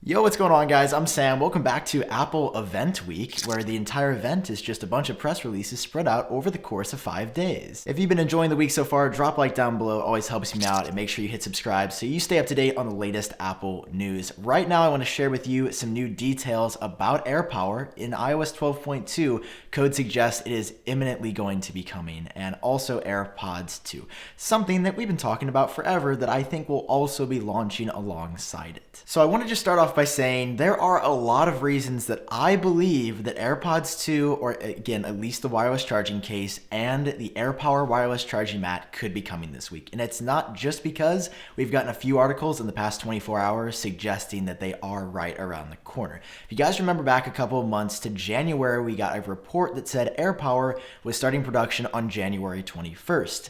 Yo, what's going on, guys? I'm Sam. Welcome back to Apple Event Week, where the entire event is just a bunch of press releases spread out over the course of 5 days. If you've been enjoying the week so far, drop a like down below. It always helps me out, and make sure you hit subscribe so you stay up to date on the latest Apple news. Right now, I want to share with you some new details about AirPower in iOS 12.2. Code suggests it is imminently going to be coming, and also AirPods 2, something that we've been talking about forever that I think will also be launching alongside it. So I want to just start off by saying there are a lot of reasons that I believe that AirPods 2, or again, at least the wireless charging case, and the AirPower wireless charging mat could be coming this week. And it's not just because we've gotten a few articles in the past 24 hours suggesting that they are right around the corner. If you guys remember back a couple of months to January, we got a report that said AirPower was starting production on January 21st.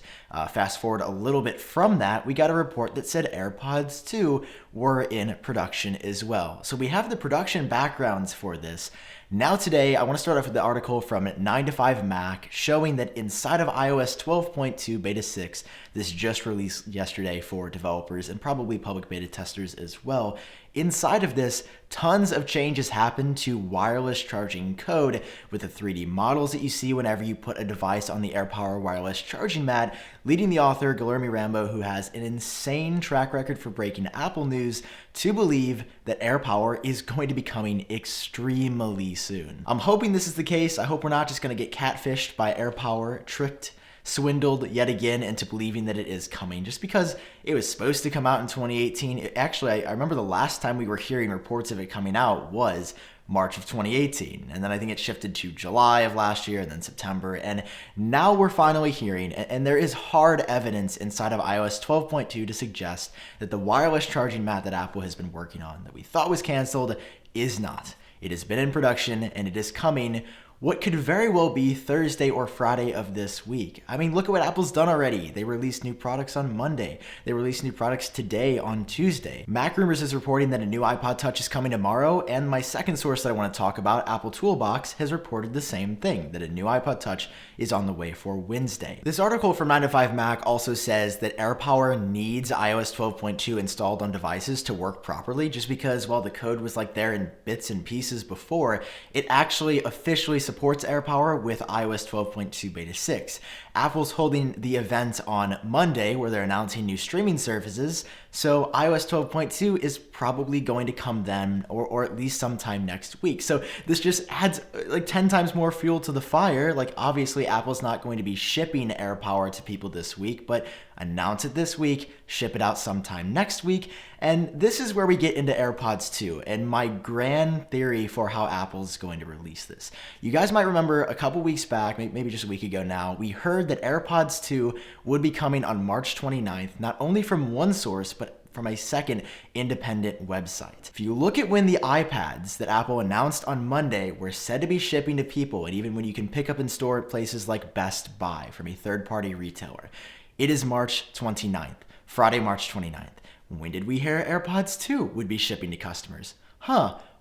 Fast forward a little bit from that, we got a report that said AirPods 2 were in production as well. So we have the production backgrounds for this. Now today, I want to start off with the article from 9to5Mac showing that inside of iOS 12.2 Beta 6, this just released yesterday for developers and probably public beta testers as well. Inside of this, tons of changes happen to wireless charging code with the 3D models that you see whenever you put a device on the AirPower wireless charging mat, leading the author, Guillermo Rambo, who has an insane track record for breaking Apple news, to believe that AirPower is going to be coming extremely soon. I'm hoping this is the case. I hope we're not just going to get catfished by AirPower, tricked, swindled yet again into believing that it is coming just because it was supposed to come out in 2018. I remember the last time we were hearing reports of it coming out was March of 2018, and then I think it shifted to July of last year and then September, and now we're finally hearing, and there is hard evidence inside of iOS 12.2 to suggest that the wireless charging mat that Apple has been working on that we thought was canceled is not. It has been in production and it is coming what could very well be Thursday or Friday of this week. I mean, look at what Apple's done already. They released new products on Monday. They released new products today on Tuesday. Mac Rumors is reporting that a new iPod Touch is coming tomorrow, and my second source that I want to talk about, Apple Toolbox, has reported the same thing, that a new iPod Touch is on the way for Wednesday. This article from 9to5Mac also says that AirPower needs iOS 12.2 installed on devices to work properly, just because while the code was like there in bits and pieces before, it actually officially supports AirPower with iOS 12.2 Beta 6. Apple's holding the event on Monday where they're announcing new streaming services, so iOS 12.2 is probably going to come then, or at least sometime next week. So this just adds like 10 times more fuel to the fire. Like, obviously Apple's not going to be shipping AirPower to people this week, but announce it this week, ship it out sometime next week, and this is where we get into AirPods 2 and my grand theory for how Apple's going to release this. You guys might remember a couple weeks back, maybe just a week ago now, we heard that AirPods 2 would be coming on March 29th, not only from one source, but from a second independent website. If you look at when the iPads that Apple announced on Monday were said to be shipping to people, and even when you can pick up and store at places like Best Buy from a third-party retailer, it is March 29th, Friday, March 29th. When did we hear AirPods 2 would be shipping to customers?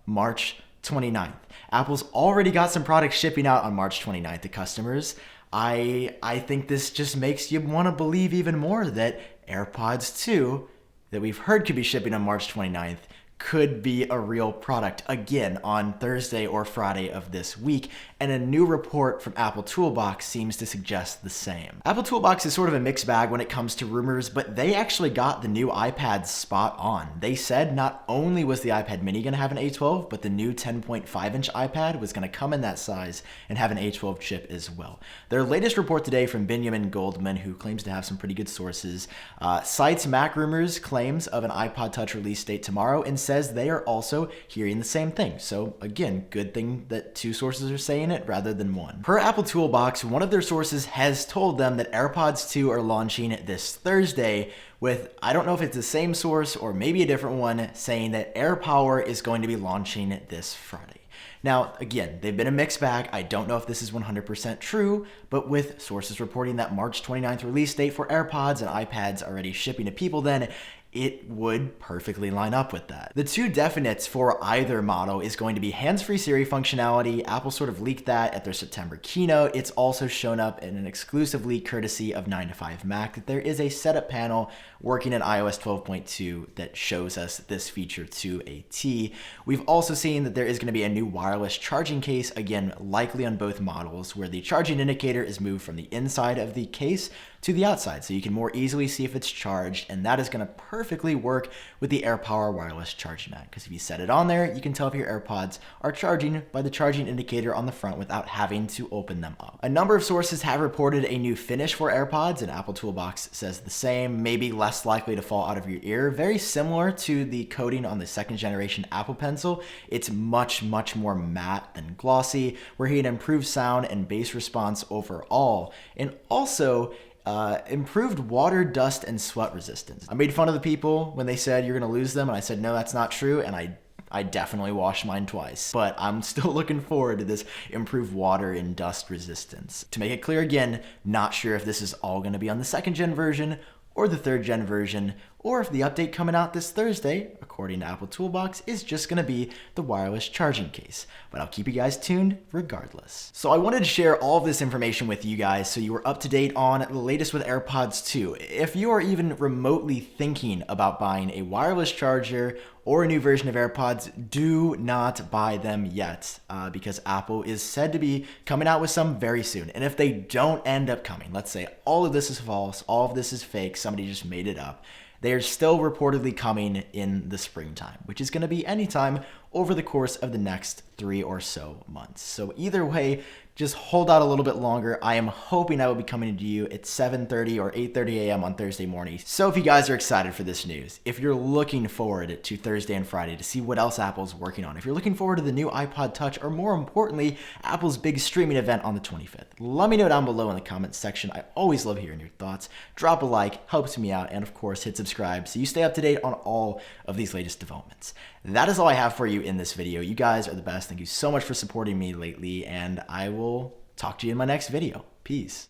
March 29th. Apple's already got some products shipping out on March 29th to customers. I think this just makes you want to believe even more that AirPods 2 that we've heard could be shipping on March 29th could be a real product again on Thursday or Friday of this week, and a new report from Apple Toolbox seems to suggest the same. Apple Toolbox is sort of a mixed bag when it comes to rumors, but they actually got the new iPad spot on. They said not only was the iPad mini going to have an A12, but the new 10.5-inch iPad was going to come in that size and have an A12 chip as well. Their latest report today from Benjamin Goldman, who claims to have some pretty good sources, cites Mac Rumors' claims of an iPod Touch release date tomorrow and says they are also hearing the same thing. So again, good thing that two sources are saying it rather than one. Per Apple Toolbox, one of their sources has told them that AirPods 2 are launching this Thursday, with, I don't know if it's the same source or maybe a different one, saying that AirPower is going to be launching this Friday. Now, again, they've been a mixed bag. I don't know if this is 100% true, but with sources reporting that March 29th release date for AirPods and iPads already shipping to people then, it would perfectly line up with that. The two definites for either model is going to be hands-free Siri functionality. Apple sort of leaked that at their September keynote. It's also shown up in an exclusive leak courtesy of 9to5Mac that there is a setup panel working in iOS 12.2 that shows us this feature to a T. We've also seen that there is going to be a new wireless charging case, again, likely on both models, where the charging indicator is moved from the inside of the case to the outside, so you can more easily see if it's charged, and that is going to perfectly work with the AirPower wireless charging mat, because if you set it on there, you can tell if your AirPods are charging by the charging indicator on the front without having to open them up. A number of sources have reported a new finish for AirPods, and Apple Toolbox says the same, maybe less likely to fall out of your ear. Very similar to the coating on the second generation Apple Pencil. It's much more matte than glossy. We're getting improved sound and bass response overall, and also improved water, dust, and sweat resistance. I made fun of the people when they said you're gonna lose them, and I said, no, that's not true, and I definitely washed mine twice. But I'm still looking forward to this improved water and dust resistance. To make it clear again, not sure if this is all gonna be on the second gen version or the third gen version, or if the update coming out this Thursday, according to Apple Toolbox, is just gonna be the wireless charging case. But I'll keep you guys tuned regardless. So I wanted to share all of this information with you guys so you were up to date on the latest with AirPods 2. If you are even remotely thinking about buying a wireless charger or a new version of AirPods, do not buy them yet, because Apple is said to be coming out with some very soon. And if they don't end up coming, let's say all of this is false, all of this is fake, somebody just made it up, they are still reportedly coming in the springtime, which is going to be anytime over the course of the next 3 or so months. So either way, just hold out a little bit longer. I am hoping I will be coming to you at 7:30 or 8:30 a.m. on Thursday morning. So if you guys are excited for this news, if you're looking forward to Thursday and Friday to see what else Apple's working on, if you're looking forward to the new iPod Touch, or more importantly, Apple's big streaming event on the 25th, let me know down below in the comments section. I always love hearing your thoughts. Drop a like, helps me out, and of course, hit subscribe so you stay up to date on all of these latest developments. That is all I have for you in this video. You guys are the best. Thank you so much for supporting me lately, and I will talk to you in my next video. Peace.